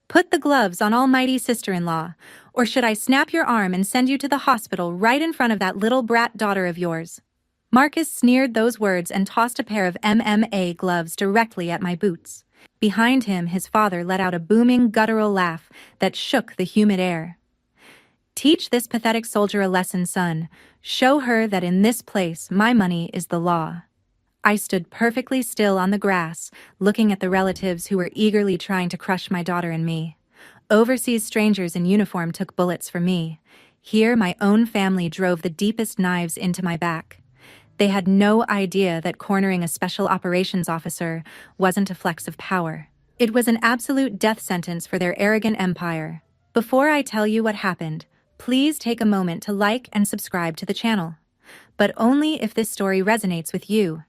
Put the gloves on almighty sister-in-law, or should I snap your arm and send you to the hospital right in front of that little brat daughter of yours? Marcus sneered those words and tossed a pair of MMA gloves directly at my boots. Behind him, his father let out a booming, guttural laugh that shook the humid air. Teach this pathetic soldier a lesson, son. Show her that in this place, my money is the law. I stood perfectly still on the grass, looking at the relatives who were eagerly trying to crush my daughter and me. Overseas strangers in uniform took bullets for me. Here, my own family drove the deepest knives into my back. They had no idea that cornering a special operations officer wasn't a flex of power. It was an absolute death sentence for their arrogant empire. Before I tell you what happened, please take a moment to like and subscribe to the channel. But only if this story resonates with you.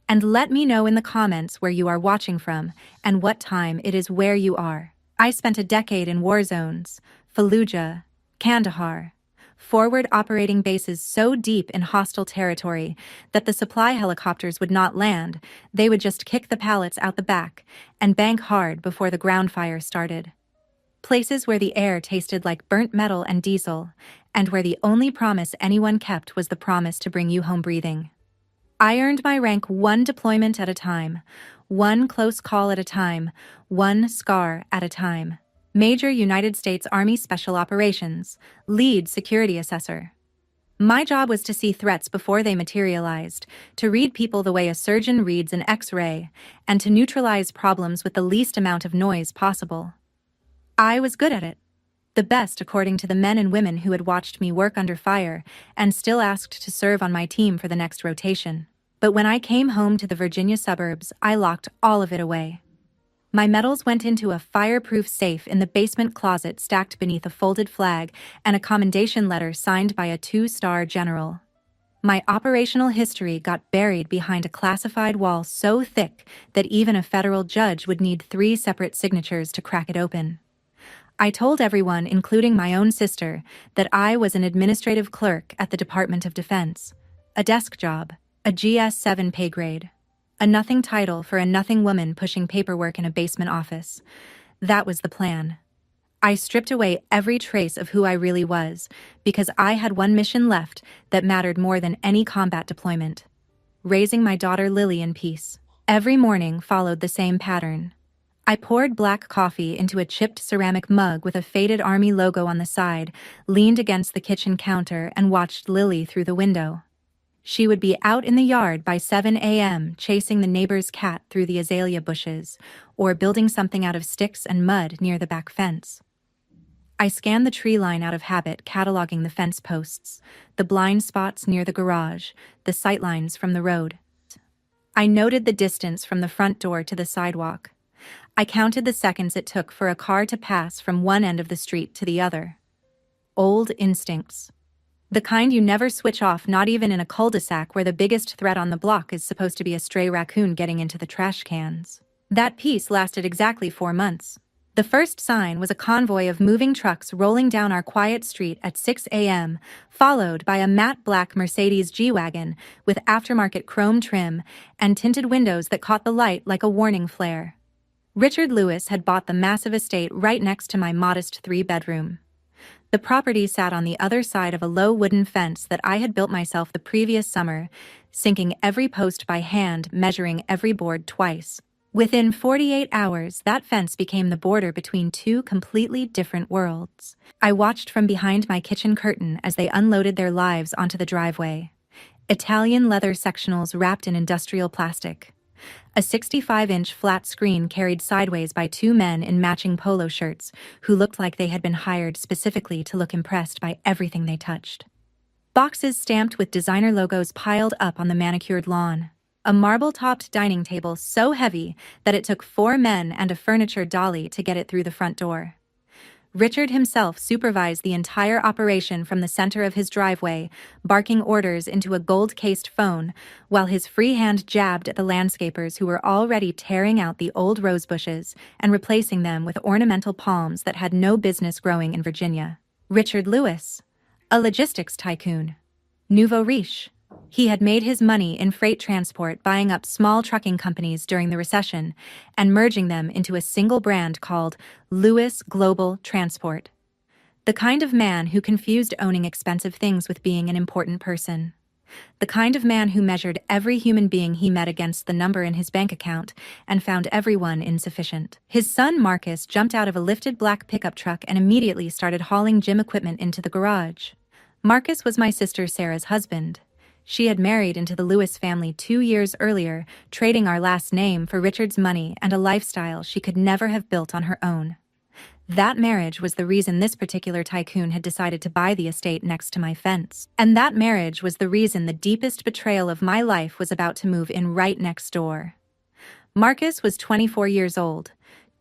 And let me know in the comments where you are watching from and what time it is where you are. I spent a decade in war zones, Fallujah, Kandahar, forward operating bases so deep in hostile territory that the supply helicopters would not land, they would just kick the pallets out the back and bank hard before the ground fire started. Places where the air tasted like burnt metal and diesel, and where the only promise anyone kept was the promise to bring you home breathing. I earned my rank one deployment at a time, one close call at a time, one scar at a time. Major United States Army Special Operations, Lead Security Assessor. My job was to see threats before they materialized, to read people the way a surgeon reads an X-ray, and to neutralize problems with the least amount of noise possible. I was good at it. The best according to the men and women who had watched me work under fire and still asked to serve on my team for the next rotation. But when I came home to the Virginia suburbs, I locked all of it away. My medals went into a fireproof safe in the basement closet stacked beneath a folded flag and a commendation letter signed by a 2-star general. My operational history got buried behind a classified wall so thick that even a federal judge would need 3 separate signatures to crack it open. I told everyone, including my own sister, that I was an administrative clerk at the Department of Defense. A desk job, a GS-7 pay grade. A nothing title for a nothing woman pushing paperwork in a basement office. That was the plan. I stripped away every trace of who I really was, because I had one mission left that mattered more than any combat deployment. Raising my daughter Lily in peace. Every morning followed the same pattern. I poured black coffee into a chipped ceramic mug with a faded Army logo on the side, leaned against the kitchen counter, and watched Lily through the window. She would be out in the yard by 7 a.m. chasing the neighbor's cat through the azalea bushes, or building something out of sticks and mud near the back fence. I scanned the tree line out of habit, cataloging the fence posts, the blind spots near the garage, the sight lines from the road. I noted the distance from the front door to the sidewalk. I counted the seconds it took for a car to pass from one end of the street to the other. Old instincts. The kind you never switch off, not even in a cul-de-sac where the biggest threat on the block is supposed to be a stray raccoon getting into the trash cans. That peace lasted exactly 4 months. The first sign was a convoy of moving trucks rolling down our quiet street at 6 a.m., followed by a matte black Mercedes G-Wagon with aftermarket chrome trim and tinted windows that caught the light like a warning flare. Richard Lewis had bought the massive estate right next to my modest 3-bedroom. The property sat on the other side of a low wooden fence that I had built myself the previous summer, sinking every post by hand, measuring every board twice. Within 48 hours, that fence became the border between 2 completely different worlds. I watched from behind my kitchen curtain as they unloaded their lives onto the driveway. Italian leather sectionals wrapped in industrial plastic. A 65-inch flat screen carried sideways by 2 men in matching polo shirts who looked like they had been hired specifically to look impressed by everything they touched. Boxes stamped with designer logos piled up on the manicured lawn. A marble-topped dining table so heavy that it took 4 men and a furniture dolly to get it through the front door. Richard himself supervised the entire operation from the center of his driveway, barking orders into a gold-cased phone, while his free hand jabbed at the landscapers who were already tearing out the old rose bushes and replacing them with ornamental palms that had no business growing in Virginia. Richard Lewis, a logistics tycoon. Nouveau riche. He had made his money in freight transport, buying up small trucking companies during the recession and merging them into a single brand called Lewis Global Transport. The kind of man who confused owning expensive things with being an important person. The kind of man who measured every human being he met against the number in his bank account and found everyone insufficient. His son Marcus jumped out of a lifted black pickup truck and immediately started hauling gym equipment into the garage. Marcus was my sister Sarah's husband. She had married into the Lewis family 2 years earlier, trading our last name for Richard's money and a lifestyle she could never have built on her own. That marriage was the reason this particular tycoon had decided to buy the estate next to my fence. And that marriage was the reason the deepest betrayal of my life was about to move in right next door. Marcus was 24 years old,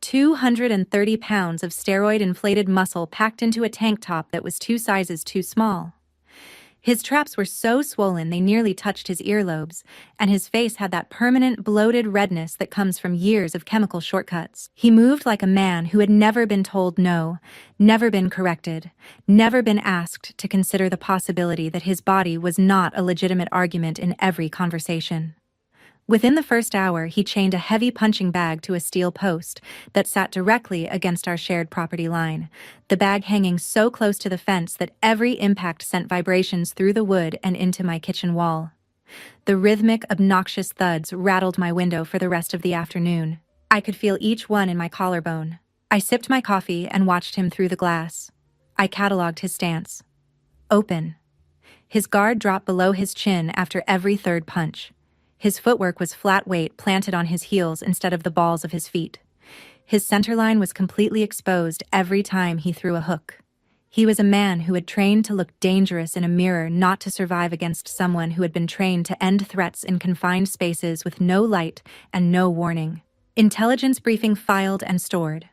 230 pounds of steroid-inflated muscle packed into a tank top that was 2 sizes too small. His traps were so swollen they nearly touched his earlobes, and his face had that permanent bloated redness that comes from years of chemical shortcuts. He moved like a man who had never been told no, never been corrected, never been asked to consider the possibility that his body was not a legitimate argument in every conversation. Within the first hour, he chained a heavy punching bag to a steel post that sat directly against our shared property line, the bag hanging so close to the fence that every impact sent vibrations through the wood and into my kitchen wall. The rhythmic, obnoxious thuds rattled my window for the rest of the afternoon. I could feel each one in my collarbone. I sipped my coffee and watched him through the glass. I cataloged his stance. Open. His guard dropped below his chin after every third punch. His footwork was flat weight planted on his heels instead of the balls of his feet. His centerline was completely exposed every time he threw a hook. He was a man who had trained to look dangerous in a mirror, not to survive against someone who had been trained to end threats in confined spaces with no light and no warning. Intelligence briefing filed and stored.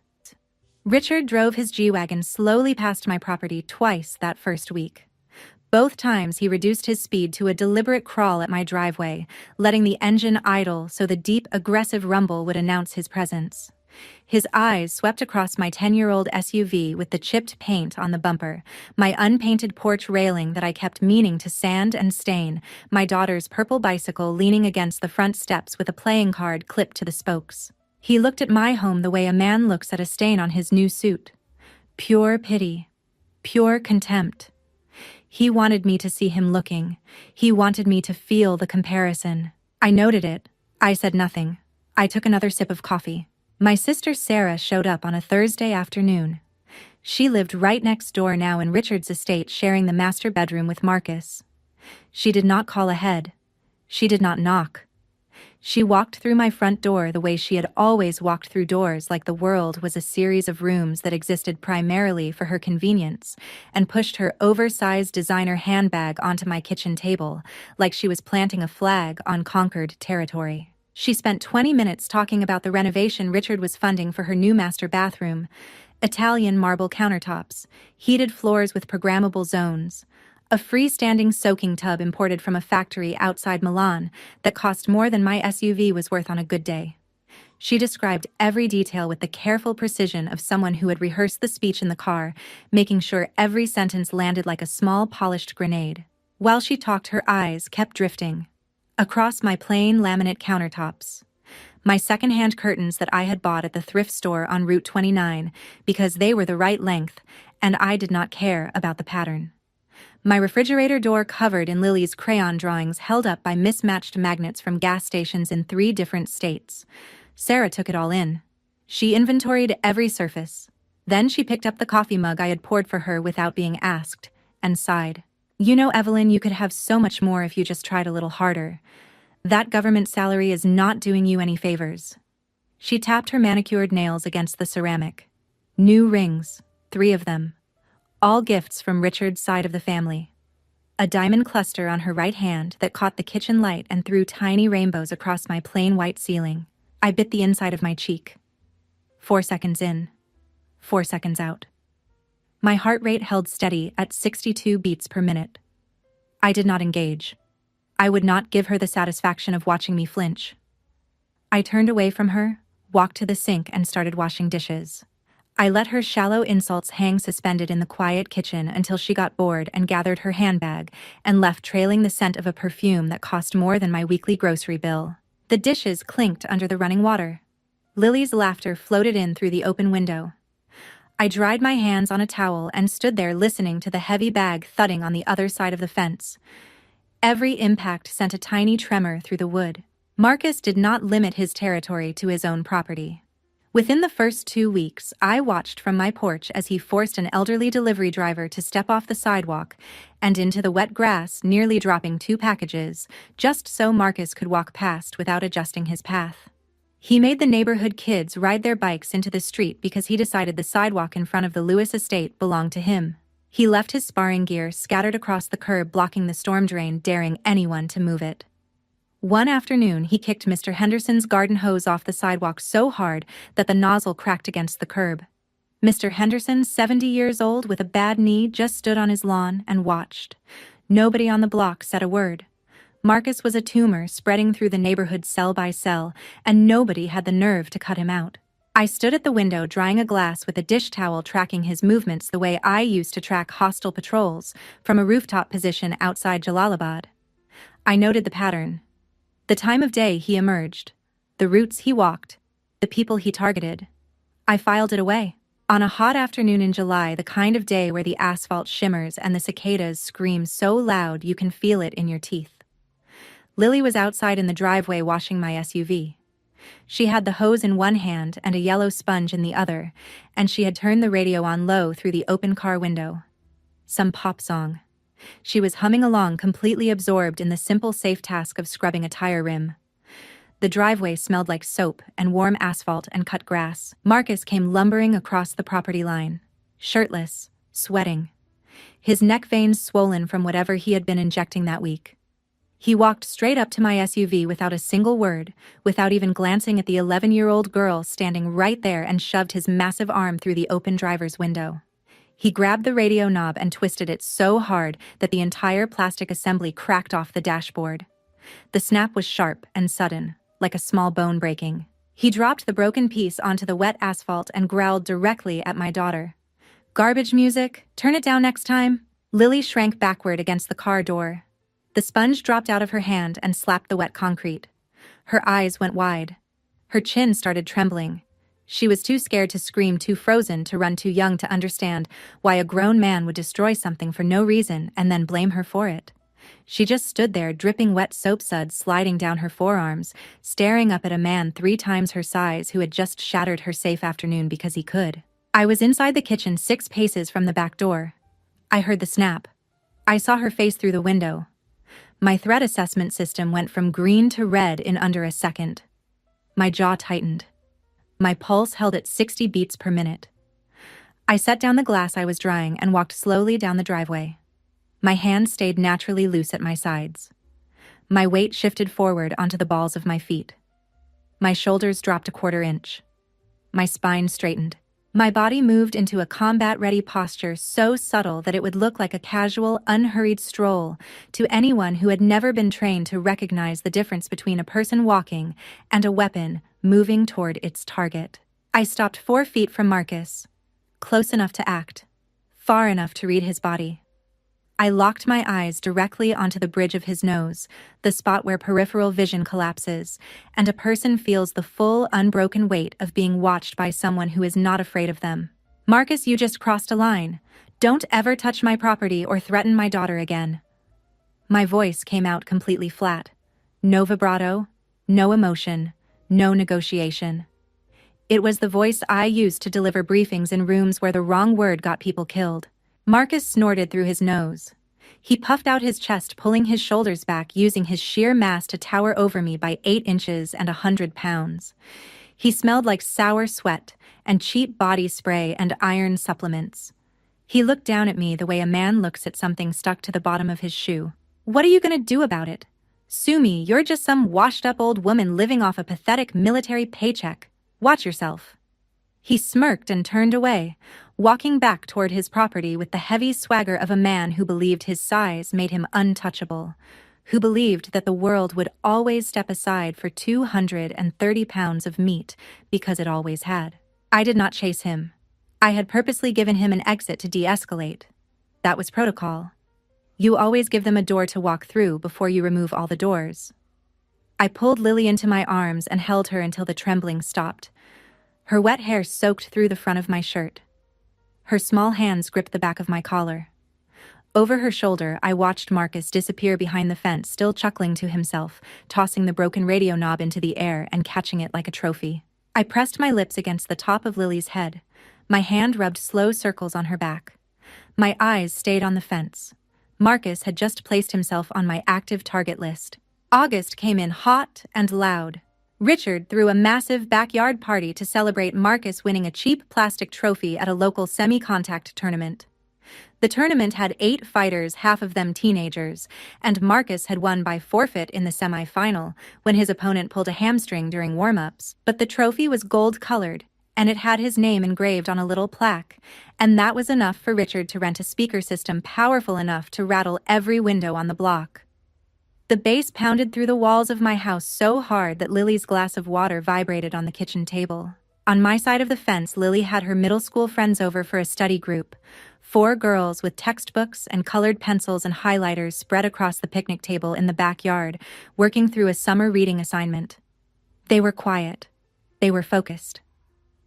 Richard drove his G-Wagon slowly past my property twice that first week. Both times he reduced his speed to a deliberate crawl at my driveway, letting the engine idle so the deep, aggressive rumble would announce his presence. His eyes swept across my 10-year-old SUV with the chipped paint on the bumper, my unpainted porch railing that I kept meaning to sand and stain, my daughter's purple bicycle leaning against the front steps with a playing card clipped to the spokes. He looked at my home the way a man looks at a stain on his new suit. Pure pity. Pure contempt. He wanted me to see him looking. He wanted me to feel the comparison. I noted it. I said nothing. I took another sip of coffee. My sister Sarah showed up on a Thursday afternoon. She lived right next door now in Richard's estate, sharing the master bedroom with Marcus. She did not call ahead. She did not knock. She walked through my front door the way she had always walked through doors, like the world was a series of rooms that existed primarily for her convenience, and pushed her oversized designer handbag onto my kitchen table, like she was planting a flag on conquered territory. She spent 20 minutes talking about the renovation Richard was funding for her new master bathroom: Italian marble countertops, heated floors with programmable zones, a freestanding soaking tub imported from a factory outside Milan that cost more than my SUV was worth on a good day. She described every detail with the careful precision of someone who had rehearsed the speech in the car, making sure every sentence landed like a small polished grenade. While she talked, her eyes kept drifting across my plain laminate countertops, my secondhand curtains that I had bought at the thrift store on Route 29 because they were the right length and I did not care about the pattern. My refrigerator door covered in Lily's crayon drawings held up by mismatched magnets from gas stations in 3 different states. Sarah took it all in. She inventoried every surface. Then she picked up the coffee mug I had poured for her without being asked, and sighed. You know, Evelyn, you could have so much more if you just tried a little harder. That government salary is not doing you any favors. She tapped her manicured nails against the ceramic. New rings, 3 of them. All gifts from Richard's side of the family. A diamond cluster on her right hand that caught the kitchen light and threw tiny rainbows across my plain white ceiling. I bit the inside of my cheek. 4 seconds in. 4 seconds out. My heart rate held steady at 62 beats per minute. I did not engage. I would not give her the satisfaction of watching me flinch. I turned away from her, walked to the sink and started washing dishes. I let her shallow insults hang suspended in the quiet kitchen until she got bored and gathered her handbag and left trailing the scent of a perfume that cost more than my weekly grocery bill. The dishes clinked under the running water. Lily's laughter floated in through the open window. I dried my hands on a towel and stood there listening to the heavy bag thudding on the other side of the fence. Every impact sent a tiny tremor through the wood. Marcus did not limit his territory to his own property. Within the first 2 weeks, I watched from my porch as he forced an elderly delivery driver to step off the sidewalk and into the wet grass, nearly dropping 2 packages, just so Marcus could walk past without adjusting his path. He made the neighborhood kids ride their bikes into the street because he decided the sidewalk in front of the Lewis estate belonged to him. He left his sparring gear scattered across the curb, blocking the storm drain, daring anyone to move it. One afternoon, he kicked Mr. Henderson's garden hose off the sidewalk so hard that the nozzle cracked against the curb. Mr. Henderson, 70 years old with a bad knee, just stood on his lawn and watched. Nobody on the block said a word. Marcus was a tumor spreading through the neighborhood cell by cell, and nobody had the nerve to cut him out. I stood at the window drying a glass with a dish towel, tracking his movements the way I used to track hostile patrols from a rooftop position outside Jalalabad. I noted the pattern. The time of day he emerged, the routes he walked, the people he targeted. I filed it away. On a hot afternoon in July, the kind of day where the asphalt shimmers and the cicadas scream so loud you can feel it in your teeth. Lily was outside in the driveway washing my SUV. She had the hose in one hand and a yellow sponge in the other, and she had turned the radio on low through the open car window. Some pop song. She was humming along, completely absorbed in the simple, safe task of scrubbing a tire rim. The driveway smelled like soap and warm asphalt and cut grass. Marcus came lumbering across the property line, shirtless, sweating, his neck veins swollen from whatever he had been injecting that week. He walked straight up to my SUV without a single word, without even glancing at the 11-year-old girl standing right there, and shoved his massive arm through the open driver's window. He grabbed the radio knob and twisted it so hard that the entire plastic assembly cracked off the dashboard. The snap was sharp and sudden, like a small bone breaking. He dropped the broken piece onto the wet asphalt and growled directly at my daughter. "Garbage music, turn it down next time." Lily shrank backward against the car door. The sponge dropped out of her hand and slapped the wet concrete. Her eyes went wide. Her chin started trembling. She was too scared to scream, too frozen to run, too young to understand why a grown man would destroy something for no reason and then blame her for it. She just stood there, dripping wet soap suds sliding down her forearms, staring up at a man 3 times her size who had just shattered her safe afternoon because he could. I was inside the kitchen, 6 paces from the back door. I heard the snap. I saw her face through the window. My threat assessment system went from green to red in under a second. My jaw tightened. My pulse held at 60 beats per minute. I set down the glass I was drying and walked slowly down the driveway. My hands stayed naturally loose at my sides. My weight shifted forward onto the balls of my feet. My shoulders dropped a 1/4 inch. My spine straightened. My body moved into a combat-ready posture so subtle that it would look like a casual, unhurried stroll to anyone who had never been trained to recognize the difference between a person walking and a weapon moving toward its target. I stopped 4 feet from Marcus, close enough to act, far enough to read his body. I locked my eyes directly onto the bridge of his nose, the spot where peripheral vision collapses, and a person feels the full, unbroken weight of being watched by someone who is not afraid of them. "Marcus, you just crossed a line. Don't ever touch my property or threaten my daughter again." My voice came out completely flat. No vibrato, no emotion, no negotiation. It was the voice I used to deliver briefings in rooms where the wrong word got people killed. Marcus snorted through his nose. He puffed out his chest, pulling his shoulders back, using his sheer mass to tower over me by 8 inches and 100 pounds. He smelled like sour sweat and cheap body spray and iron supplements. He looked down at me the way a man looks at something stuck to the bottom of his shoe. "What are you gonna do about it? Sue me, you're just some washed-up old woman living off a pathetic military paycheck. Watch yourself." He smirked and turned away, walking back toward his property with the heavy swagger of a man who believed his size made him untouchable, who believed that the world would always step aside for 230 pounds of meat because it always had. I did not chase him. I had purposely given him an exit to de-escalate. That was protocol. You always give them a door to walk through before you remove all the doors. I pulled Lily into my arms and held her until the trembling stopped. Her wet hair soaked through the front of my shirt. Her small hands gripped the back of my collar. Over her shoulder, I watched Marcus disappear behind the fence, still chuckling to himself, tossing the broken radio knob into the air and catching it like a trophy. I pressed my lips against the top of Lily's head. My hand rubbed slow circles on her back. My eyes stayed on the fence. Marcus had just placed himself on my active target list. August came in hot and loud. Richard threw a massive backyard party to celebrate Marcus winning a cheap plastic trophy at a local semi-contact tournament. The tournament had 8 fighters, half of them teenagers, and Marcus had won by forfeit in the semi-final when his opponent pulled a hamstring during warm-ups. But the trophy was gold-colored, and it had his name engraved on a little plaque, and that was enough for Richard to rent a speaker system powerful enough to rattle every window on the block. The bass pounded through the walls of my house so hard that Lily's glass of water vibrated on the kitchen table. On my side of the fence, Lily had her middle school friends over for a study group. 4 girls with textbooks and colored pencils and highlighters spread across the picnic table in the backyard, working through a summer reading assignment. They were quiet. They were focused.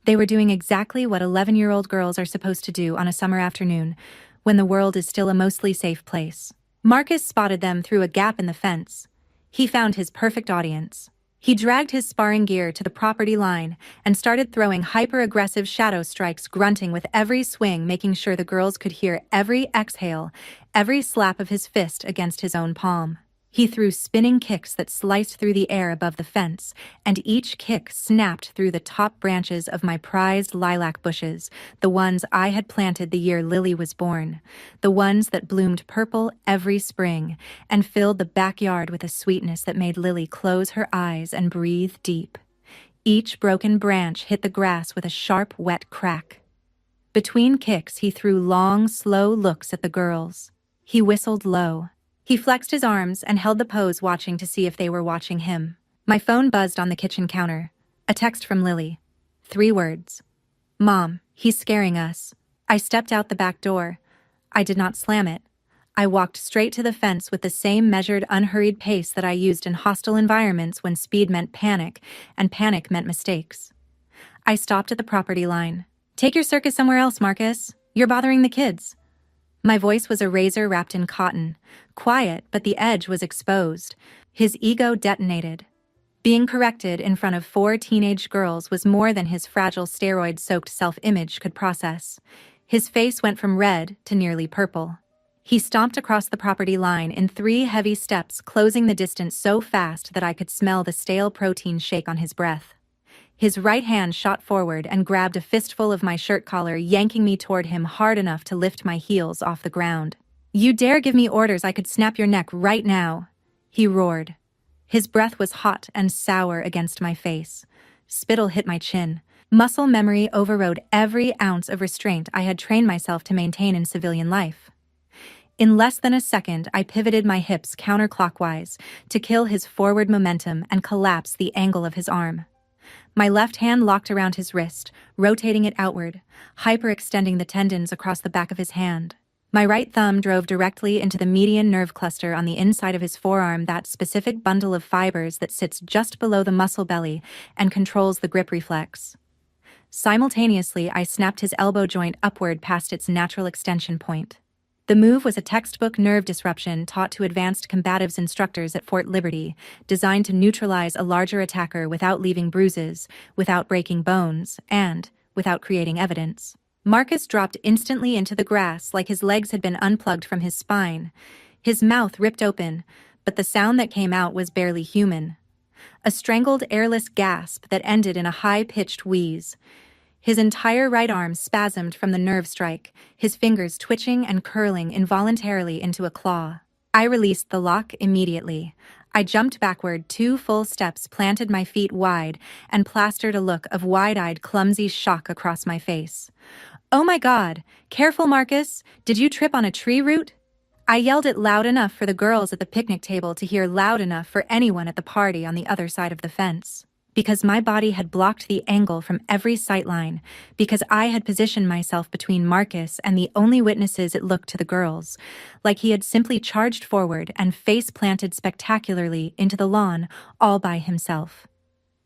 They were doing exactly what 11-year-old girls are supposed to do on a summer afternoon, when the world is still a mostly safe place. Marcus spotted them through a gap in the fence. He found his perfect audience. He dragged his sparring gear to the property line and started throwing hyper-aggressive shadow strikes, grunting with every swing, making sure the girls could hear every exhale, every slap of his fist against his own palm. He threw spinning kicks that sliced through the air above the fence, and each kick snapped through the top branches of my prized lilac bushes, the ones I had planted the year Lily was born, the ones that bloomed purple every spring and filled the backyard with a sweetness that made Lily close her eyes and breathe deep. Each broken branch hit the grass with a sharp, wet crack. Between kicks, he threw long, slow looks at the girls. He whistled low. He flexed his arms and held the pose, watching to see if they were watching him. My phone buzzed on the kitchen counter. A text from Lily. 3 words. Mom, he's scaring us. I stepped out the back door. I did not slam it. I walked straight to the fence with the same measured, unhurried pace that I used in hostile environments when speed meant panic and panic meant mistakes. I stopped at the property line. Take your circus somewhere else, Marcus. You're bothering the kids. My voice was a razor wrapped in cotton, quiet, but the edge was exposed. His ego detonated. Being corrected in front of 4 teenage girls was more than his fragile steroid-soaked self-image could process. His face went from red to nearly purple. He stomped across the property line in 3 heavy steps, closing the distance so fast that I could smell the stale protein shake on his breath. His right hand shot forward and grabbed a fistful of my shirt collar, yanking me toward him hard enough to lift my heels off the ground. You dare give me orders, I could snap your neck right now, he roared. His breath was hot and sour against my face. Spittle hit my chin. Muscle memory overrode every ounce of restraint I had trained myself to maintain in civilian life. In less than a second, I pivoted my hips counterclockwise to kill his forward momentum and collapse the angle of his arm. My left hand locked around his wrist, rotating it outward, hyperextending the tendons across the back of his hand. My right thumb drove directly into the median nerve cluster on the inside of his forearm, that specific bundle of fibers that sits just below the muscle belly and controls the grip reflex. Simultaneously, I snapped his elbow joint upward past its natural extension point. The move was a textbook nerve disruption taught to advanced combatives instructors at Fort Liberty, designed to neutralize a larger attacker without leaving bruises, without breaking bones, and without creating evidence. Marcus dropped instantly into the grass like his legs had been unplugged from his spine. His mouth ripped open, but the sound that came out was barely human. A strangled, airless gasp that ended in a high-pitched wheeze. His entire right arm spasmed from the nerve strike, his fingers twitching and curling involuntarily into a claw. I released the lock immediately. I jumped backward 2 full steps, planted my feet wide, and plastered a look of wide-eyed, clumsy shock across my face. Oh my God! Careful, Marcus! Did you trip on a tree root? I yelled it loud enough for the girls at the picnic table to hear, loud enough for anyone at the party on the other side of the fence. because my body had blocked the angle from every sightline, because I had positioned myself between Marcus and the only witnesses it looked to the girls, like he had simply charged forward and face-planted spectacularly into the lawn all by himself.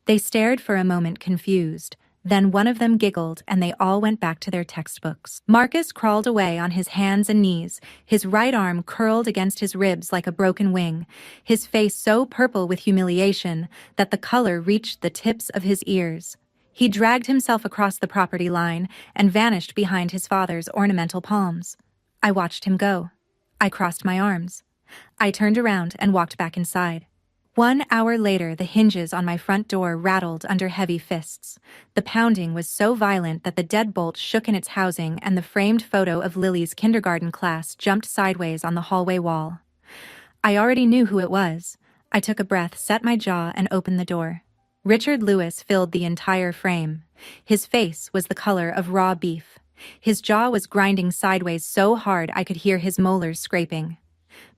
They stared for a moment confused. Then one of them giggled and they all went back to their textbooks. Marcus crawled away on his hands and knees, his right arm curled against his ribs like a broken wing, his face so purple with humiliation that the color reached the tips of his ears. He dragged himself across the property line and vanished behind his father's ornamental palms. I watched him go. I crossed my arms. I turned around and walked back inside. 1 hour later, the hinges on my front door rattled under heavy fists. The pounding was so violent that the deadbolt shook in its housing and the framed photo of Lily's kindergarten class jumped sideways on the hallway wall. I already knew who it was. I took a breath, set my jaw, and opened the door. Richard Lewis filled the entire frame. His face was the color of raw beef. His jaw was grinding sideways so hard I could hear his molars scraping.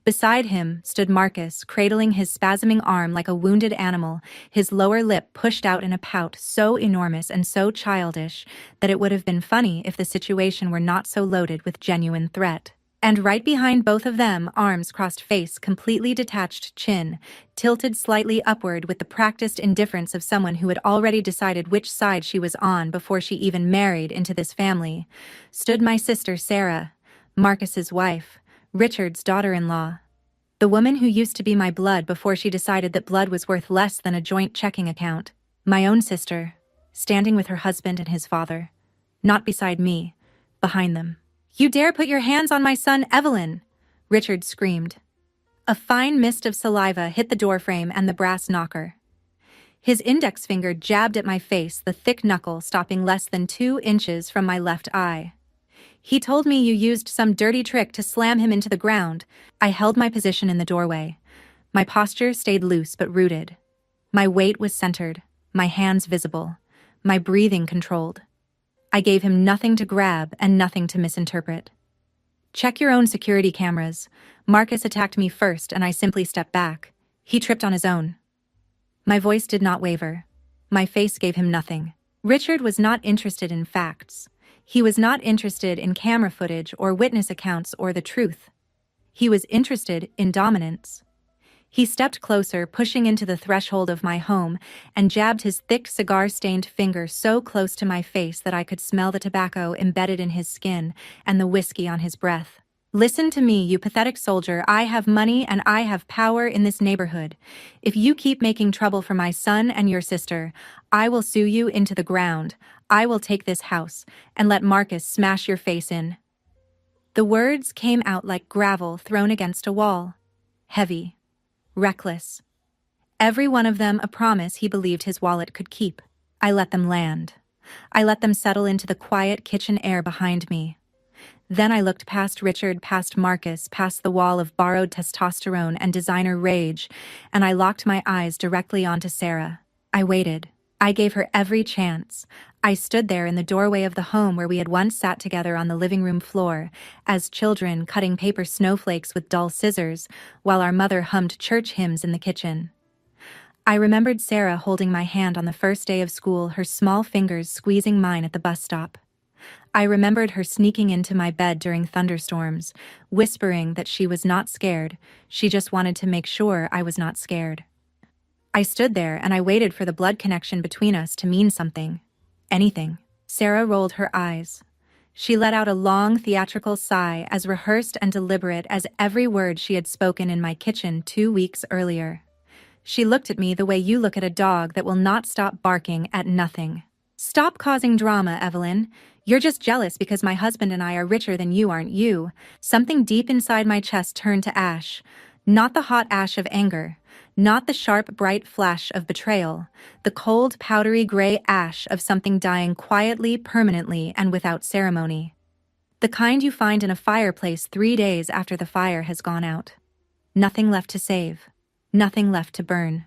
Beside him stood Marcus, cradling his spasming arm like a wounded animal, his lower lip pushed out in a pout so enormous and so childish that it would have been funny if the situation were not so loaded with genuine threat. And right behind both of them, arms crossed, face completely detached, chin tilted slightly upward with the practiced indifference of someone who had already decided which side she was on before she even married into this family, stood my sister Sarah, Marcus's wife, Richard's daughter-in-law. The woman who used to be my blood before she decided that blood was worth less than a joint checking account. My own sister, standing with her husband and his father. Not beside me, behind them. "You dare put your hands on my son, Evelyn!" Richard screamed. A fine mist of saliva hit the doorframe and the brass knocker. His index finger jabbed at my face, the thick knuckle stopping less than 2 inches from my left eye. "He told me you used some dirty trick to slam him into the ground." I held my position in the doorway. My posture stayed loose but rooted. My weight was centered, my hands visible, my breathing controlled. I gave him nothing to grab and nothing to misinterpret. "Check your own security cameras." Marcus attacked me first and I simply stepped back. He tripped on his own. My voice did not waver. My face gave him nothing. Richard was not interested in facts. He was not interested in camera footage or witness accounts or the truth. He was interested in dominance. He stepped closer, pushing into the threshold of my home, and jabbed his thick cigar-stained finger so close to my face that I could smell the tobacco embedded in his skin and the whiskey on his breath. "Listen to me, you pathetic soldier. I have money and I have power in this neighborhood. If you keep making trouble for my son and your sister, I will sue you into the ground. I will take this house and let Marcus smash your face in." The words came out like gravel thrown against a wall. Heavy. Reckless. Every one of them a promise he believed his wallet could keep. I let them land. I let them settle into the quiet kitchen air behind me. Then I looked past Richard, past Marcus, past the wall of borrowed testosterone and designer rage, and I locked my eyes directly onto Sarah. I waited. I gave her every chance. I stood there in the doorway of the home where we had once sat together on the living room floor, as children cutting paper snowflakes with dull scissors, while our mother hummed church hymns in the kitchen. I remembered Sarah holding my hand on the first day of school, her small fingers squeezing mine at the bus stop. I remembered her sneaking into my bed during thunderstorms, whispering that she was not scared, she just wanted to make sure I was not scared. I stood there and I waited for the blood connection between us to mean something. Anything. Sarah rolled her eyes. She let out a long theatrical sigh, as rehearsed and deliberate as every word she had spoken in my kitchen 2 weeks earlier. She looked at me the way you look at a dog that will not stop barking at nothing. "Stop causing drama, Evelyn. You're just jealous because my husband and I are richer than you, aren't you?" Something deep inside my chest turned to ash. Not the hot ash of anger. Not the sharp, bright flash of betrayal. The cold, powdery gray ash of something dying quietly, permanently, and without ceremony. The kind you find in a fireplace 3 days after the fire has gone out. Nothing left to save. Nothing left to burn.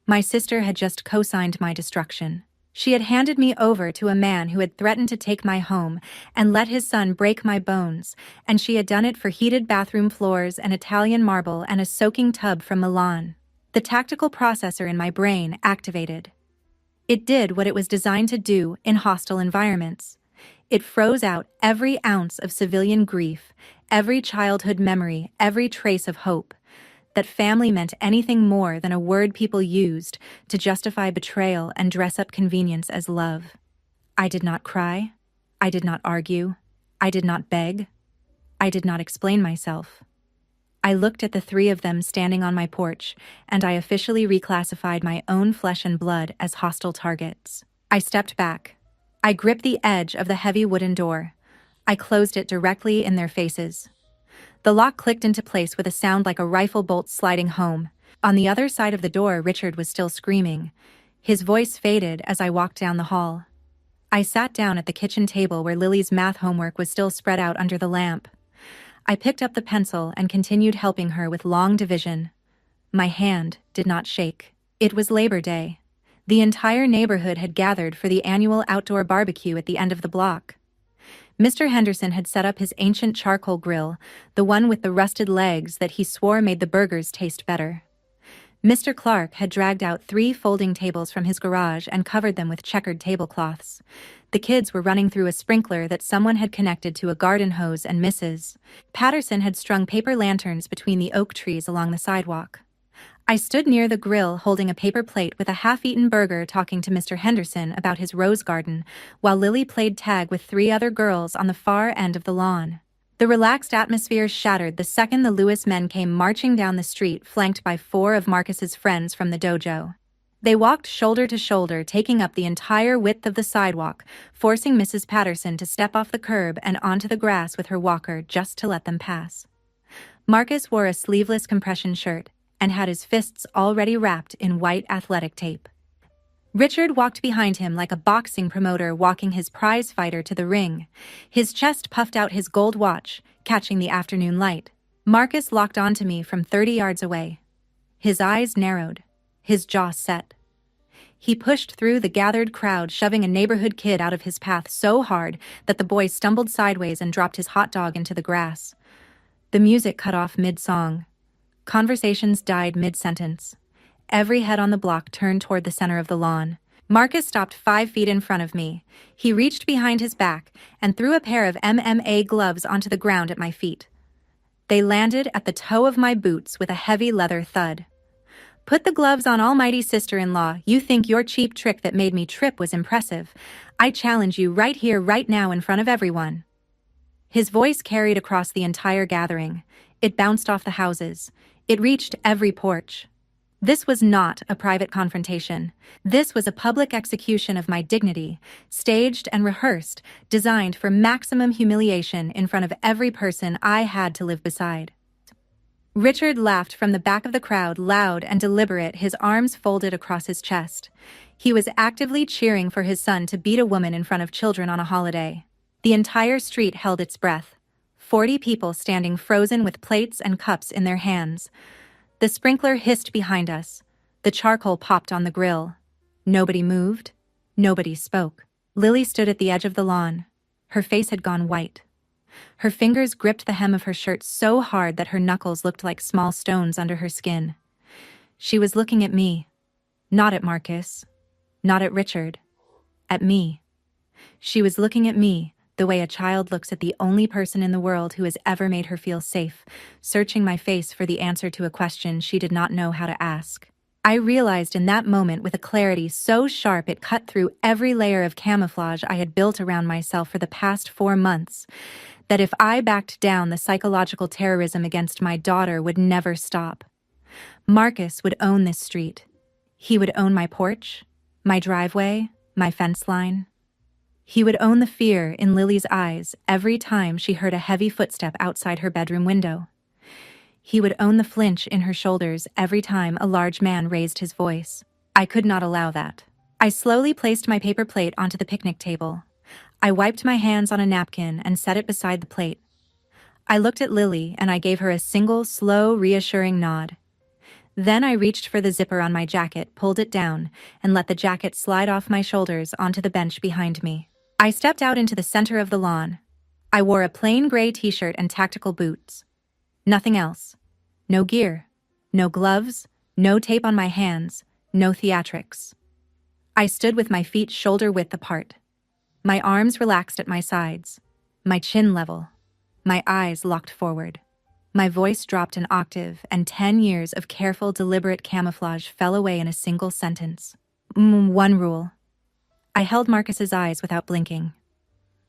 My sister had just co-signed my destruction. She had handed me over to a man who had threatened to take my home and let his son break my bones, and she had done it for heated bathroom floors and Italian marble and a soaking tub from Milan. The tactical processor in my brain activated. It did what it was designed to do in hostile environments. It froze out every ounce of civilian grief, every childhood memory, every trace of hope. That family meant anything more than a word people used to justify betrayal and dress up convenience as love. I did not cry. I did not argue. I did not beg. I did not explain myself. I looked at the three of them standing on my porch, and I officially reclassified my own flesh and blood as hostile targets. I stepped back. I gripped the edge of the heavy wooden door. I closed it directly in their faces. The lock clicked into place with a sound like a rifle bolt sliding home. On the other side of the door, Richard was still screaming. His voice faded as I walked down the hall. I sat down at the kitchen table where Lily's math homework was still spread out under the lamp. I picked up the pencil and continued helping her with long division. My hand did not shake. It was Labor Day. The entire neighborhood had gathered for the annual outdoor barbecue at the end of the block. Mr. Henderson had set up his ancient charcoal grill, the one with the rusted legs that he swore made the burgers taste better. Mr. Clark had dragged out 3 folding tables from his garage and covered them with checkered tablecloths. The kids were running through a sprinkler that someone had connected to a garden hose, and Mrs. Patterson had strung paper lanterns between the oak trees along the sidewalk. I stood near the grill holding a paper plate with a half-eaten burger, talking to Mr. Henderson about his rose garden, while Lily played tag with 3 other girls on the far end of the lawn. The relaxed atmosphere shattered the second the Lewis men came marching down the street, flanked by 4 of Marcus's friends from the dojo. They walked shoulder to shoulder, taking up the entire width of the sidewalk, forcing Mrs. Patterson to step off the curb and onto the grass with her walker just to let them pass. Marcus wore a sleeveless compression shirt and had his fists already wrapped in white athletic tape. Richard walked behind him like a boxing promoter walking his prize fighter to the ring. His chest puffed out his gold watch, catching the afternoon light. Marcus locked onto me from 30 yards away. His eyes narrowed, his jaw set. He pushed through the gathered crowd, shoving a neighborhood kid out of his path so hard that the boy stumbled sideways and dropped his hot dog into the grass. The music cut off mid-song. Conversations died mid-sentence. Every head on the block turned toward the center of the lawn. Marcus stopped 5 feet in front of me. He reached behind his back and threw a pair of MMA gloves onto the ground at my feet. They landed at the toe of my boots with a heavy leather thud. "Put the gloves on, almighty sister-in-law. You think your cheap trick that made me trip was impressive. I challenge you right here, right now, in front of everyone." His voice carried across the entire gathering. It bounced off the houses. It reached every porch. This was not a private confrontation. This was a public execution of my dignity, staged and rehearsed, designed for maximum humiliation in front of every person I had to live beside. Richard laughed from the back of the crowd, loud and deliberate, his arms folded across his chest. He was actively cheering for his son to beat a woman in front of children on a holiday. The entire street held its breath. 40 people standing frozen with plates and cups in their hands. The sprinkler hissed behind us. The charcoal popped on the grill. Nobody moved. Nobody spoke. Lily stood at the edge of the lawn. Her face had gone white. Her fingers gripped the hem of her shirt so hard that her knuckles looked like small stones under her skin. She was looking at me. Not at Marcus. Not at Richard. At me. She was looking at me, the way a child looks at the only person in the world who has ever made her feel safe, searching my face for the answer to a question she did not know how to ask. I realized in that moment with a clarity so sharp it cut through every layer of camouflage I had built around myself for the past 4 months, that if I backed down, the psychological terrorism against my daughter would never stop. Marcus would own this street. He would own my porch, my driveway, my fence line. He would own the fear in Lily's eyes every time she heard a heavy footstep outside her bedroom window. He would own the flinch in her shoulders every time a large man raised his voice. I could not allow that. I slowly placed my paper plate onto the picnic table. I wiped my hands on a napkin and set it beside the plate. I looked at Lily and I gave her a single, slow, reassuring nod. Then I reached for the zipper on my jacket, pulled it down, and let the jacket slide off my shoulders onto the bench behind me. I stepped out into the center of the lawn. I wore a plain gray t-shirt and tactical boots. Nothing else. No gear. No gloves. No tape on my hands. No theatrics. I stood with my feet shoulder-width apart. My arms relaxed at my sides, my chin level, my eyes locked forward. My voice dropped an octave, and 10 years of careful, deliberate camouflage fell away in a single sentence. One rule. I held Marcus's eyes without blinking.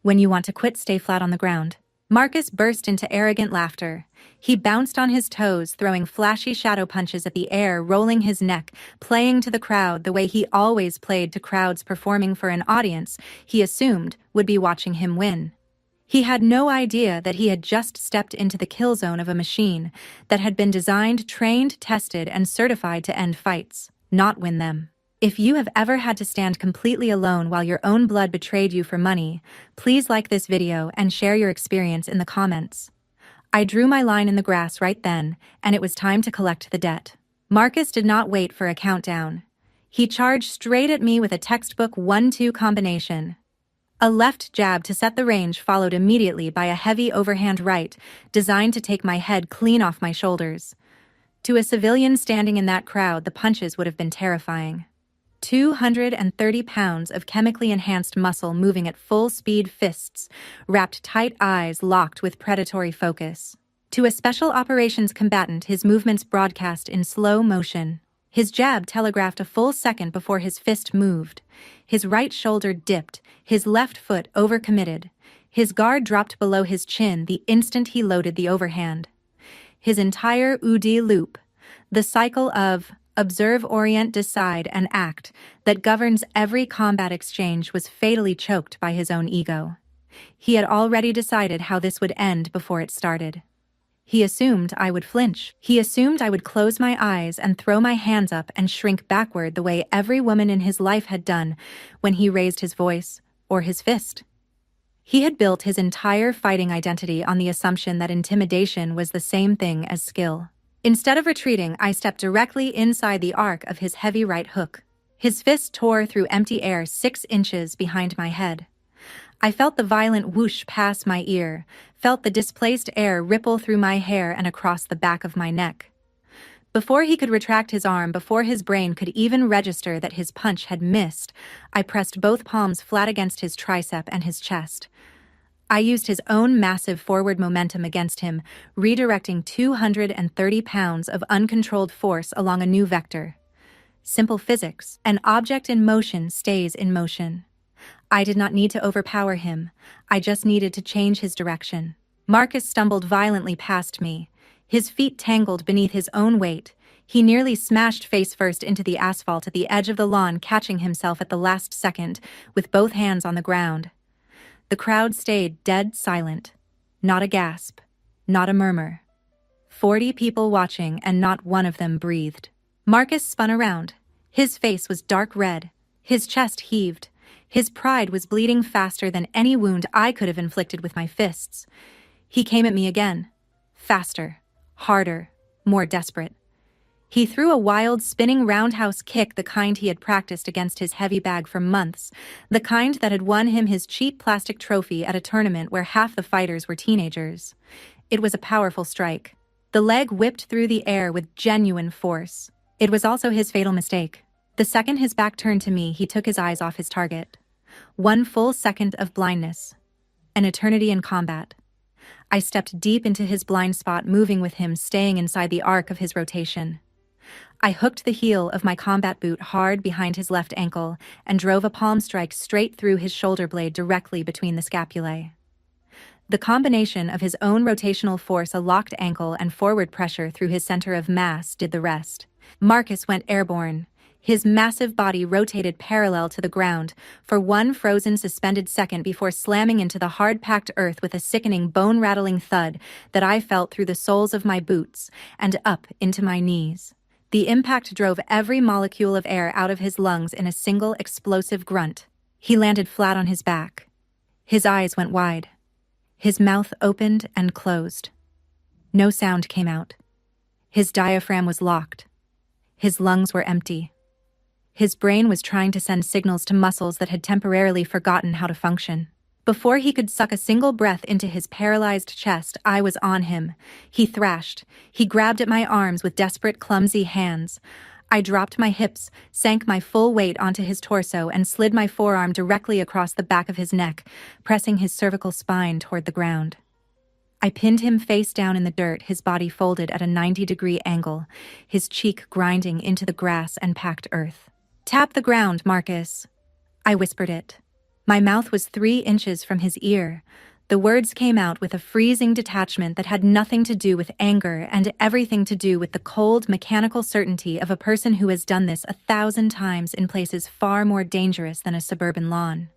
When you want to quit, stay flat on the ground. Marcus burst into arrogant laughter. He bounced on his toes, throwing flashy shadow punches at the air, rolling his neck, playing to the crowd the way he always played to crowds performing for an audience he assumed would be watching him win. He had no idea that he had just stepped into the kill zone of a machine that had been designed, trained, tested, and certified to end fights, not win them. If you have ever had to stand completely alone while your own blood betrayed you for money, please like this video and share your experience in the comments. I drew my line in the grass right then, and it was time to collect the debt. Marcus did not wait for a countdown. He charged straight at me with a textbook 1-2 combination. A left jab to set the range followed immediately by a heavy overhand right, designed to take my head clean off my shoulders. To a civilian standing in that crowd, the punches would have been terrifying. 230 pounds of chemically enhanced muscle moving at full speed, fists, wrapped tight, eyes locked with predatory focus. To a special operations combatant, his movements broadcast in slow motion. His jab telegraphed a full second before his fist moved. His right shoulder dipped, his left foot overcommitted. His guard dropped below his chin the instant he loaded the overhand. His entire UD loop, the cycle of observe, orient, decide, and act that governs every combat exchange, was fatally choked by his own ego. He had already decided how this would end before it started. He assumed I would flinch. He assumed I would close my eyes and throw my hands up and shrink backward the way every woman in his life had done when he raised his voice or his fist. He had built his entire fighting identity on the assumption that intimidation was the same thing as skill. Instead of retreating, I stepped directly inside the arc of his heavy right hook. His fist tore through empty air 6 inches behind my head. I felt the violent whoosh pass my ear, felt the displaced air ripple through my hair and across the back of my neck. Before he could retract his arm, before his brain could even register that his punch had missed, I pressed both palms flat against his tricep and his chest. I used his own massive forward momentum against him, redirecting 230 pounds of uncontrolled force along a new vector. Simple physics: an object in motion stays in motion. I did not need to overpower him. I just needed to change his direction. Marcus stumbled violently past me. His feet tangled beneath his own weight. He nearly smashed face first into the asphalt at the edge of the lawn, catching himself at the last second, with both hands on the ground. The crowd stayed dead silent. Not a gasp. Not a murmur. 40 people watching, and not one of them breathed. Marcus spun around. His face was dark red. His chest heaved. His pride was bleeding faster than any wound I could have inflicted with my fists. He came at me again. Faster. Harder. More desperate. He threw a wild, spinning roundhouse kick, the kind he had practiced against his heavy bag for months, the kind that had won him his cheap plastic trophy at a tournament where half the fighters were teenagers. It was a powerful strike. The leg whipped through the air with genuine force. It was also his fatal mistake. The second his back turned to me, he took his eyes off his target. 1 full second of blindness. An eternity in combat. I stepped deep into his blind spot, moving with him, staying inside the arc of his rotation. I hooked the heel of my combat boot hard behind his left ankle and drove a palm strike straight through his shoulder blade, directly between the scapulae. The combination of his own rotational force, a locked ankle, and forward pressure through his center of mass did the rest. Marcus went airborne. His massive body rotated parallel to the ground for 1 frozen, suspended second before slamming into the hard-packed earth with a sickening, bone-rattling thud that I felt through the soles of my boots and up into my knees. The impact drove every molecule of air out of his lungs in a single explosive grunt. He landed flat on his back. His eyes went wide. His mouth opened and closed. No sound came out. His diaphragm was locked. His lungs were empty. His brain was trying to send signals to muscles that had temporarily forgotten how to function. Before he could suck a single breath into his paralyzed chest, I was on him. He thrashed. He grabbed at my arms with desperate, clumsy hands. I dropped my hips, sank my full weight onto his torso, and slid my forearm directly across the back of his neck, pressing his cervical spine toward the ground. I pinned him face down in the dirt, his body folded at a 90-degree angle, his cheek grinding into the grass and packed earth. "Tap the ground, Marcus." I whispered it. My mouth was 3 inches from his ear. The words came out with a freezing detachment that had nothing to do with anger and everything to do with the cold, mechanical certainty of a person who has done this 1,000 times in places far more dangerous than a suburban lawn.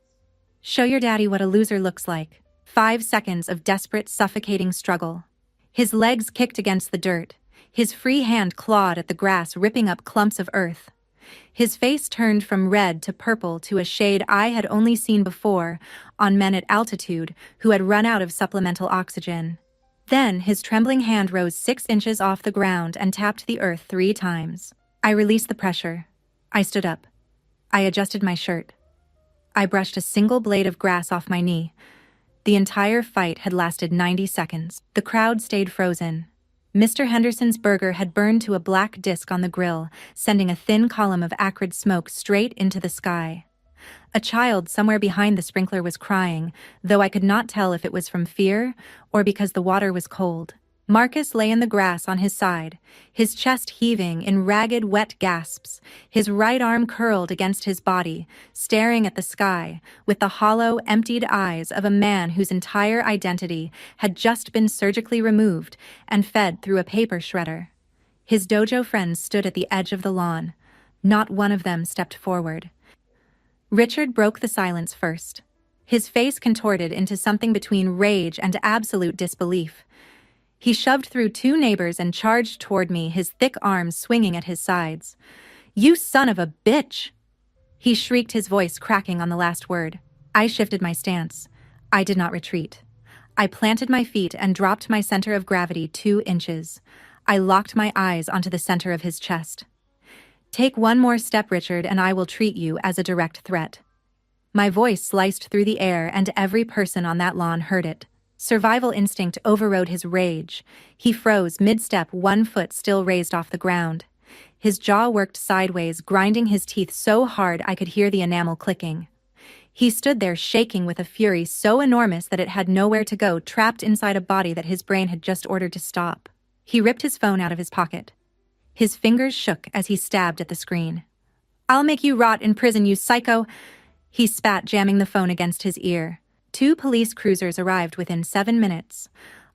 "Show your daddy what a loser looks like." 5 seconds of desperate, suffocating struggle. His legs kicked against the dirt. His free hand clawed at the grass, ripping up clumps of earth. His face turned from red to purple to a shade I had only seen before on men at altitude who had run out of supplemental oxygen. Then his trembling hand rose 6 inches off the ground and tapped the earth 3 times. I released the pressure. I stood up. I adjusted my shirt. I brushed a single blade of grass off my knee. The entire fight had lasted 90 seconds. The crowd stayed frozen. Mr. Henderson's burger had burned to a black disc on the grill, sending a thin column of acrid smoke straight into the sky. A child somewhere behind the sprinkler was crying, though I could not tell if it was from fear or because the water was cold. Marcus lay in the grass on his side, his chest heaving in ragged, wet gasps, his right arm curled against his body, staring at the sky with the hollow, emptied eyes of a man whose entire identity had just been surgically removed and fed through a paper shredder. His dojo friends stood at the edge of the lawn. Not one of them stepped forward. Richard broke the silence first. His face contorted into something between rage and absolute disbelief. He shoved through 2 neighbors and charged toward me, his thick arms swinging at his sides. "You son of a bitch!" He shrieked, his voice cracking on the last word. I shifted my stance. I did not retreat. I planted my feet and dropped my center of gravity 2 inches. I locked my eyes onto the center of his chest. "Take one more step, Richard, and I will treat you as a direct threat." My voice sliced through the air, and every person on that lawn heard it. Survival instinct overrode his rage. He froze mid-step, 1 foot still raised off the ground. His jaw worked sideways, grinding his teeth so hard I could hear the enamel clicking. He stood there shaking with a fury so enormous that it had nowhere to go, trapped inside a body that his brain had just ordered to stop. He ripped his phone out of his pocket. His fingers shook as he stabbed at the screen. "I'll make you rot in prison, you psycho!" He spat, jamming the phone against his ear. 2 police cruisers arrived within 7 minutes.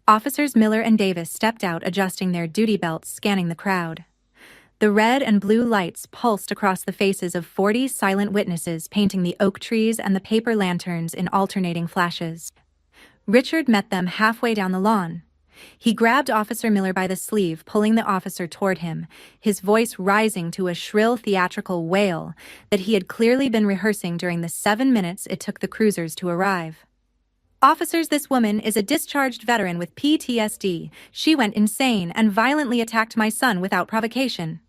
Officers Miller and Davis stepped out, adjusting their duty belts, scanning the crowd. The red and blue lights pulsed across the faces of 40 silent witnesses, painting the oak trees and the paper lanterns in alternating flashes. Richard met them halfway down the lawn. He grabbed Officer Miller by the sleeve, pulling the officer toward him, his voice rising to a shrill theatrical wail that he had clearly been rehearsing during the 7 minutes it took the cruisers to arrive. "Officers, this woman is a discharged veteran with PTSD. She went insane and violently attacked my son without provocation."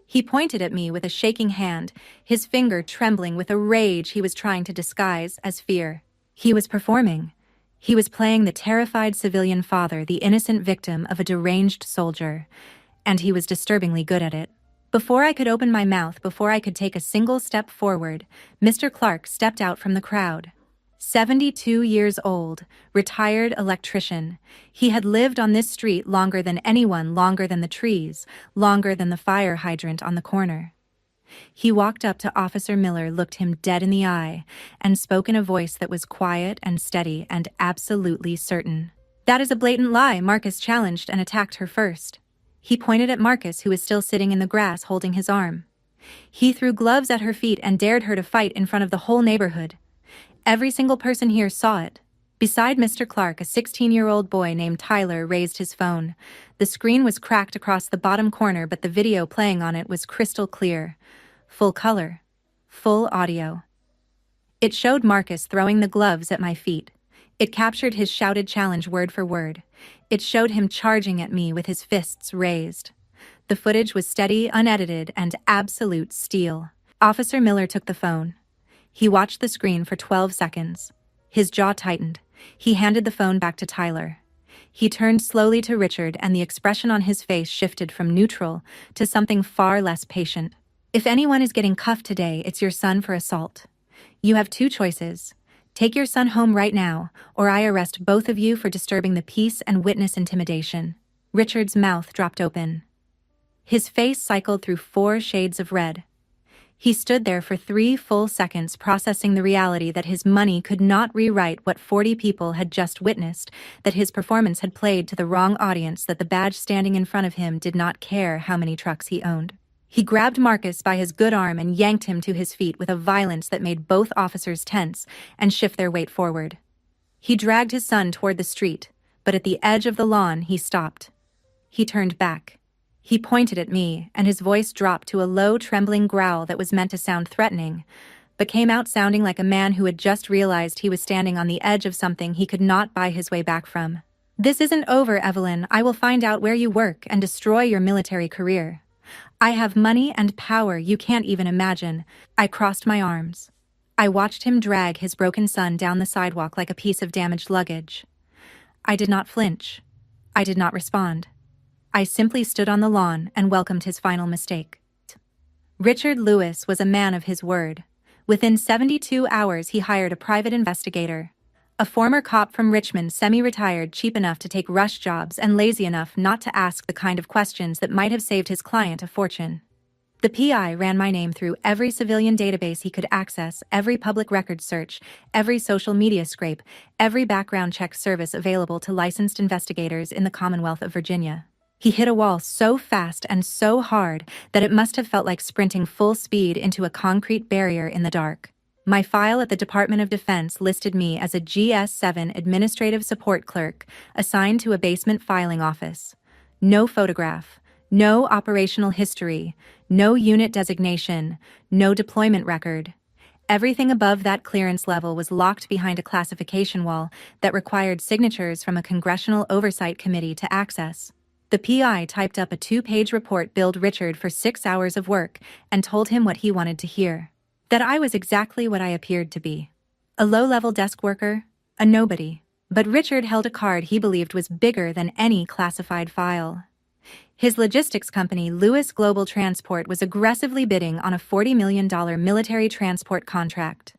He pointed at me with a shaking hand, his finger trembling with a rage he was trying to disguise as fear. He was performing. He was playing the terrified civilian father, the innocent victim of a deranged soldier, and he was disturbingly good at it. Before I could open my mouth, before I could take a single step forward, Mr. Clark stepped out from the crowd. 72 years old, retired electrician. He had lived on this street longer than anyone, longer than the trees, longer than the fire hydrant on the corner. He walked up to Officer Miller, looked him dead in the eye, and spoke in a voice that was quiet and steady and absolutely certain. "That is a blatant lie," Marcus challenged and attacked her first. He pointed at Marcus, who was still sitting in the grass holding his arm. He threw gloves at her feet and dared her to fight in front of the whole neighborhood. Every single person here saw it. Beside Mr. Clark, a 16-year-old boy named Tyler raised his phone. The screen was cracked across the bottom corner, but the video playing on it was crystal clear. Full color. Full audio. It showed Marcus throwing the gloves at my feet. It captured his shouted challenge word for word. It showed him charging at me with his fists raised. The footage was steady, unedited, and absolute steel. Officer Miller took the phone. He watched the screen for 12 seconds. His jaw tightened. He handed the phone back to Tyler. He turned slowly to Richard, and the expression on his face shifted from neutral to something far less patient. If anyone is getting cuffed today, it's your son for assault. You have two choices. Take your son home right now, or I arrest both of you for disturbing the peace and witness intimidation. Richard's mouth dropped open. His face cycled through 4 shades of red. He stood there for 3 full seconds, processing the reality that his money could not rewrite what 40 people had just witnessed, that his performance had played to the wrong audience, that the badge standing in front of him did not care how many trucks he owned. He grabbed Marcus by his good arm and yanked him to his feet with a violence that made both officers tense and shift their weight forward. He dragged his son toward the street, but at the edge of the lawn he stopped. He turned back. He pointed at me, and his voice dropped to a low, trembling growl that was meant to sound threatening, but came out sounding like a man who had just realized he was standing on the edge of something he could not buy his way back from. This isn't over, Evelyn. I will find out where you work and destroy your military career. I have money and power you can't even imagine. I crossed my arms. I watched him drag his broken son down the sidewalk like a piece of damaged luggage. I did not flinch. I did not respond. I simply stood on the lawn and welcomed his final mistake. Richard Lewis was a man of his word. Within 72 hours he hired a private investigator. A former cop from Richmond, semi-retired, cheap enough to take rush jobs and lazy enough not to ask the kind of questions that might have saved his client a fortune. The PI ran my name through every civilian database he could access, every public records search, every social media scrape, every background check service available to licensed investigators in the Commonwealth of Virginia. He hit a wall so fast and so hard that it must have felt like sprinting full speed into a concrete barrier in the dark. My file at the Department of Defense listed me as a GS7 administrative support clerk assigned to a basement filing office. No photograph, no operational history, no unit designation, no deployment record. Everything above that clearance level was locked behind a classification wall that required signatures from a congressional oversight committee to access. The PI typed up a 2-page report, billed Richard for 6 hours of work, and told him what he wanted to hear. That I was exactly what I appeared to be. A low-level desk worker, a nobody. But Richard held a card he believed was bigger than any classified file. His logistics company, Lewis Global Transport, was aggressively bidding on a $40 million military transport contract.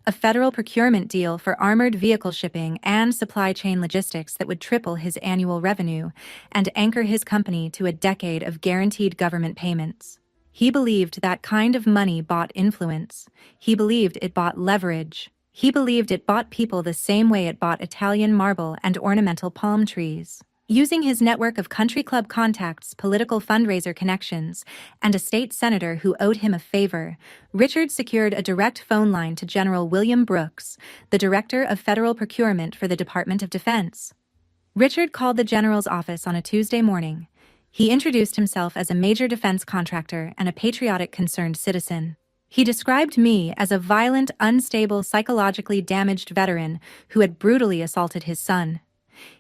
A federal procurement deal for armored vehicle shipping and supply chain logistics that would triple his annual revenue and anchor his company to a decade of guaranteed government payments. He believed that kind of money bought influence. He believed it bought leverage. He believed it bought people the same way it bought Italian marble and ornamental palm trees. Using his network of country club contacts, political fundraiser connections, and a state senator who owed him a favor, Richard secured a direct phone line to General William Brooks, the Director of Federal Procurement for the Department of Defense. Richard called the general's office on a Tuesday morning. He introduced himself as a major defense contractor and a patriotic, concerned citizen. He described me as a violent, unstable, psychologically damaged veteran who had brutally assaulted his son.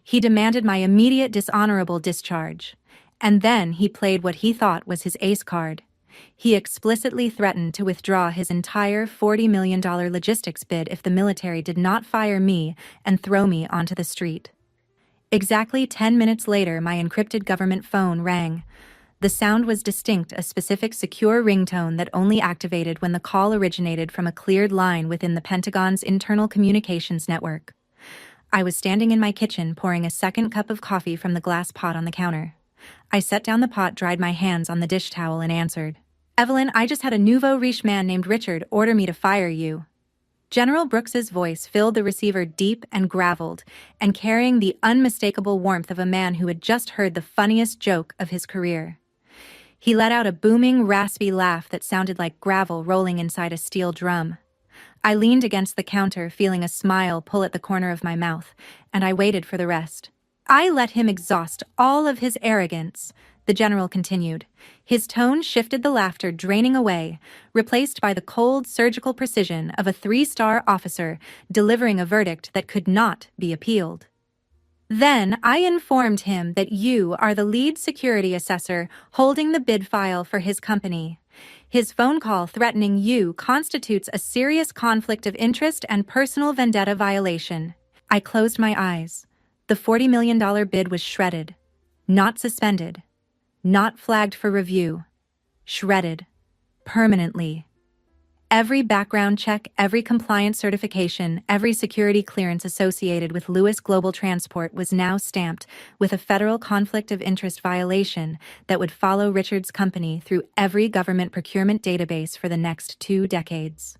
He demanded my immediate dishonorable discharge, and then he played what he thought was his ace card. He explicitly threatened to withdraw his entire $40 million logistics bid if the military did not fire me and throw me onto the street. Exactly 10 minutes later, my encrypted government phone rang. The sound was distinct, a specific secure ringtone that only activated when the call originated from a cleared line within the Pentagon's internal communications network. I was standing in my kitchen pouring a second cup of coffee from the glass pot on the counter. I set down the pot, dried my hands on the dish towel, and answered, "Evelyn, I just had a nouveau riche man named Richard order me to fire you." General Brooks's voice filled the receiver deep and graveled, and carrying the unmistakable warmth of a man who had just heard the funniest joke of his career. He let out a booming, raspy laugh that sounded like gravel rolling inside a steel drum. I leaned against the counter, feeling a smile pull at the corner of my mouth, and I waited for the rest. "I let him exhaust all of his arrogance," the general continued. His tone shifted, the laughter draining away, replaced by the cold, surgical precision of a 3-star officer delivering a verdict that could not be appealed. "Then I informed him that you are the lead security assessor holding the bid file for his company. His phone call threatening you constitutes a serious conflict of interest and personal vendetta violation." I closed my eyes. The $40 million bid was shredded. Not suspended. Not flagged for review. Shredded. Permanently. Every background check, every compliance certification, every security clearance associated with Lewis Global Transport was now stamped with a federal conflict of interest violation that would follow Richard's company through every government procurement database for the next 2 decades.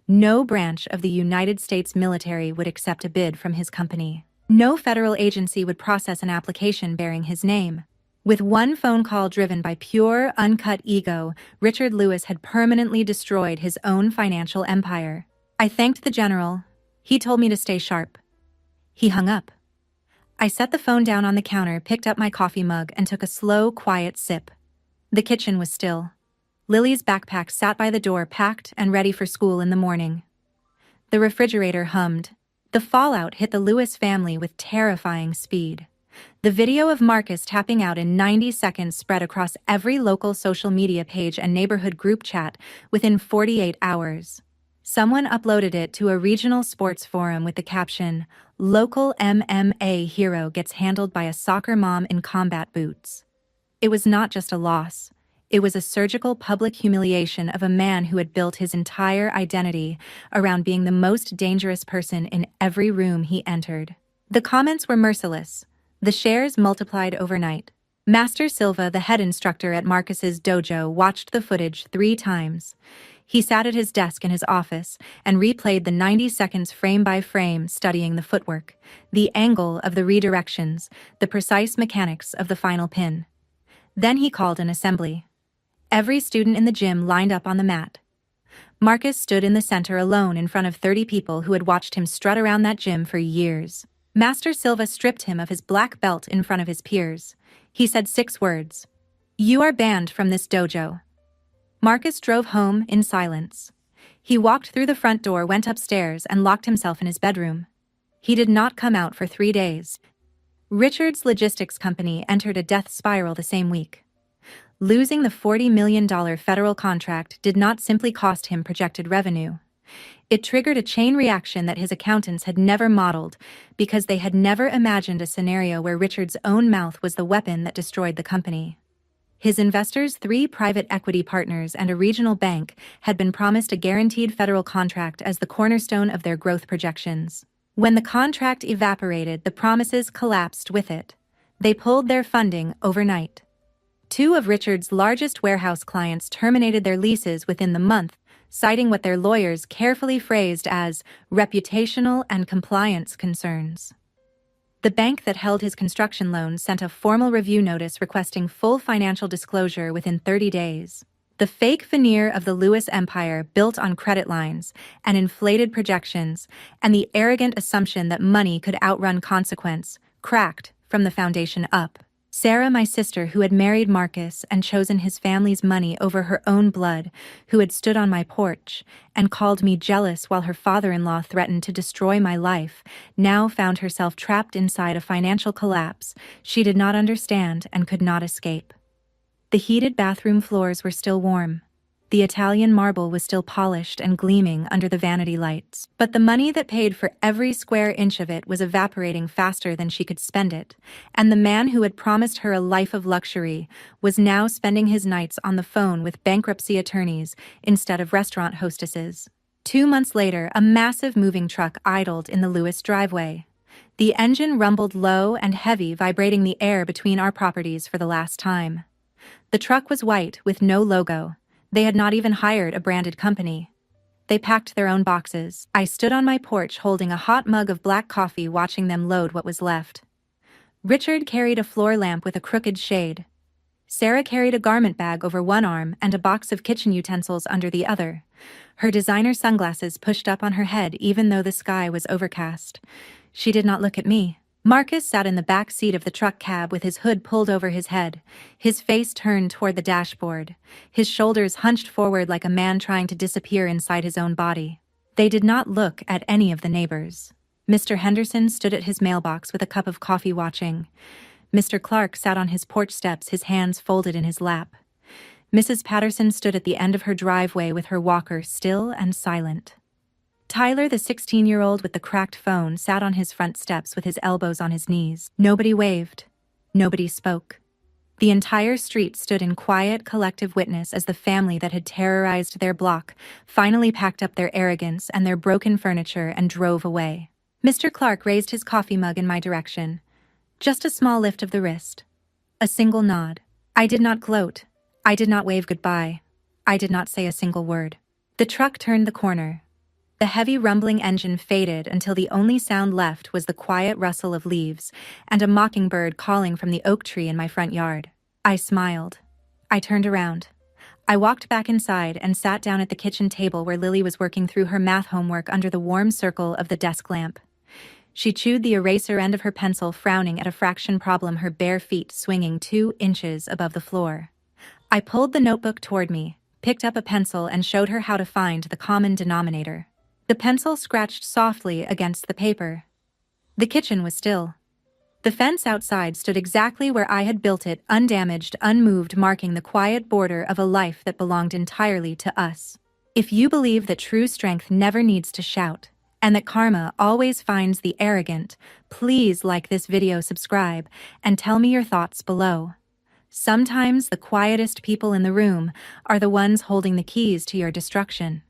No branch of the United States military would accept a bid from his company. No federal agency would process an application bearing his name. With one phone call driven by pure, uncut ego, Richard Lewis had permanently destroyed his own financial empire. I thanked the general. He told me to stay sharp. He hung up. I set the phone down on the counter, picked up my coffee mug, and took a slow, quiet sip. The kitchen was still. Lily's backpack sat by the door, packed and ready for school in the morning. The refrigerator hummed. The fallout hit the Lewis family with terrifying speed. The video of Marcus tapping out in 90 seconds spread across every local social media page and neighborhood group chat within 48 hours. Someone uploaded it to a regional sports forum with the caption, "Local MMA hero gets handled by a soccer mom in combat boots." It was not just a loss. It was a surgical public humiliation of a man who had built his entire identity around being the most dangerous person in every room he entered. The comments were merciless. The shares multiplied overnight. Master Silva, the head instructor at Marcus's dojo, watched the footage 3 times. He sat at his desk in his office and replayed the 90 seconds frame by frame, studying the footwork, the angle of the redirections, the precise mechanics of the final pin. Then he called an assembly. Every student in the gym lined up on the mat. Marcus stood in the center alone in front of 30 people who had watched him strut around that gym for years. Master Silva stripped him of his black belt in front of his peers. He said 6 words. "You are banned from this dojo." Marcus drove home in silence. He walked through the front door, went upstairs, and locked himself in his bedroom. He did not come out for 3 days. Richard's logistics company entered a death spiral the same week. Losing the $40 million federal contract did not simply cost him projected revenue. It triggered a chain reaction that his accountants had never modeled, because they had never imagined a scenario where Richard's own mouth was the weapon that destroyed the company. His investors, 3 private equity partners and a regional bank, had been promised a guaranteed federal contract as the cornerstone of their growth projections. When the contract evaporated, the promises collapsed with it. They pulled their funding overnight. 2 of Richard's largest warehouse clients terminated their leases within the month, citing what their lawyers carefully phrased as reputational and compliance concerns. The bank that held his construction loan sent a formal review notice requesting full financial disclosure within 30 days. The fake veneer of the Lewis empire, built on credit lines and inflated projections, and the arrogant assumption that money could outrun consequence, cracked from the foundation up. Sarah, my sister, who had married Marcus and chosen his family's money over her own blood, who had stood on my porch and called me jealous while her father-in-law threatened to destroy my life, now found herself trapped inside a financial collapse she did not understand and could not escape. The heated bathroom floors were still warm. The Italian marble was still polished and gleaming under the vanity lights. But the money that paid for every square inch of it was evaporating faster than she could spend it, and the man who had promised her a life of luxury was now spending his nights on the phone with bankruptcy attorneys instead of restaurant hostesses. 2 months later, a massive moving truck idled in the Lewis driveway. The engine rumbled low and heavy, vibrating the air between our properties for the last time. The truck was white with no logo. They had not even hired a branded company. They packed their own boxes. I stood on my porch holding a hot mug of black coffee, watching them load what was left. Richard carried a floor lamp with a crooked shade. Sarah carried a garment bag over one arm and a box of kitchen utensils under the other, her designer sunglasses pushed up on her head even though the sky was overcast. She did not look at me. Marcus sat in the back seat of the truck cab with his hood pulled over his head, his face turned toward the dashboard, his shoulders hunched forward like a man trying to disappear inside his own body. They did not look at any of the neighbors. Mr. Henderson stood at his mailbox with a cup of coffee watching. Mr. Clark sat on his porch steps, his hands folded in his lap. Mrs. Patterson stood at the end of her driveway with her walker, still and silent. Tyler, the 16-year-old with the cracked phone, sat on his front steps with his elbows on his knees. Nobody waved. Nobody spoke. The entire street stood in quiet, collective witness as the family that had terrorized their block finally packed up their arrogance and their broken furniture and drove away. Mr. Clark raised his coffee mug in my direction. Just a small lift of the wrist. A single nod. I did not gloat. I did not wave goodbye. I did not say a single word. The truck turned the corner. The heavy rumbling engine faded until the only sound left was the quiet rustle of leaves and a mockingbird calling from the oak tree in my front yard. I smiled. I turned around. I walked back inside and sat down at the kitchen table where Lily was working through her math homework under the warm circle of the desk lamp. She chewed the eraser end of her pencil, frowning at a fraction problem, her bare feet swinging 2 inches above the floor. I pulled the notebook toward me, picked up a pencil, and showed her how to find the common denominator. The pencil scratched softly against the paper. The kitchen was still. The fence outside stood exactly where I had built it, undamaged, unmoved, marking the quiet border of a life that belonged entirely to us. If you believe that true strength never needs to shout, and that karma always finds the arrogant, please like this video, subscribe, and tell me your thoughts below. Sometimes the quietest people in the room are the ones holding the keys to your destruction.